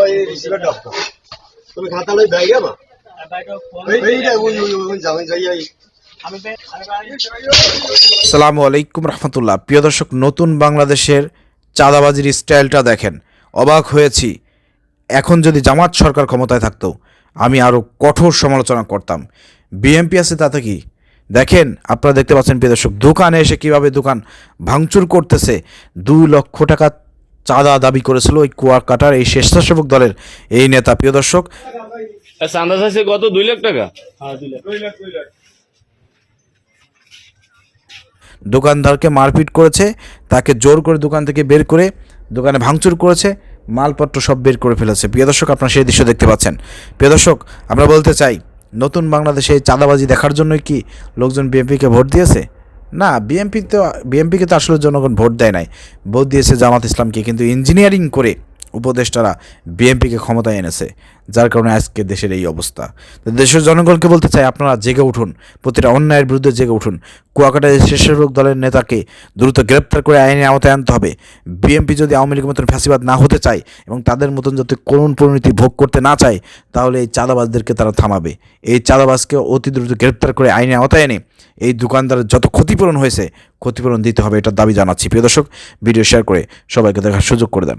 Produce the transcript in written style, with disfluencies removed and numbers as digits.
ওই receiver doctor তুমি খাতা লই ভাই গেবা এইটা ওই যাবেন যাই আসসালামু আলাইকুম রহমতুল্লাহ। প্রিয় দর্শক, নতুন বাংলাদেশের চাঁদাবাজির স্টাইলটা দেখেন, অবাক হয়েছি। এখন যদি জামাত সরকার ক্ষমতায় থাকতো আমি আরও কঠোর সমালোচনা করতাম। বিএনপি আছে তাতে কি, দেখেন আপনারা দেখতে পাচ্ছেন প্রিয় দর্শক, দোকানে এসে কীভাবে দোকান ভাঙচুর করতেছে। 2 লক্ষ টাকা চাঁদা দাবি করেছিল ওই কুয়াকাটার এই স্বেচ্ছাসেবক দলের এই নেতা। প্রিয় দর্শক, চাঁদা চাইছে কত? 2 লাখ টাকা। দোকানদারকে মারপিট করেছে, তাকে জোর করে দোকান থেকে বের করে দোকানে ভাঙচুর করেছে, মালপত্র সব বের করে ফেলেছে। প্রিয় দর্শক, আপনারা সেই দৃশ্য দেখতে পাচ্ছেন। প্রিয় দর্শক, আমরা বলতে চাই, নতুন বাংলাদেশে এই চাঁদাবাজি দেখার জন্যই কি লোকজন বিএনপিকে ভোট দিয়েছে? না, বিএনপিকে তো আসলে জনগণ ভোট দেয় নাই, ভোট দিয়েছে জামাত ইসলামকে। কিন্তু ইঞ্জিনিয়ারিং করে উপদেষ্টারা বিএনপিকে ক্ষমতায় এনেছে, যার কারণে আজকে দেশের এই অবস্থা। তো দেশের জনগণকে বলতে চাই, আপনারা জেগে উঠুন, প্রতিটা অন্যায়ের বিরুদ্ধে জেগে উঠুন। কুয়াকাটায় স্বেচ্ছাসেবক দলের নেতাকে দ্রুত গ্রেপ্তার করে আইনের আওতায় আনতে হবে। বিএনপি যদি আওয়ামী লীগের মতন ফ্যাসিবাদ না হতে চায় এবং তাদের মতন যদি করুণ পরিণতি ভোগ করতে না চায়, তাহলে এই চাঁদাবাজদেরকে তারা থামাবে। এই চাঁদাবাজকে অতি দ্রুত গ্রেপ্তার করে আইনের আওতায় এনে এই দোকানদারের যত ক্ষতিপূরণ হয়েছে ক্ষতিপূরণ দিতে হবে, এটার দাবি জানাচ্ছি। প্রিয় দর্শক, ভিডিও শেয়ার করে সবাইকে দেখার সুযোগ করে দেন।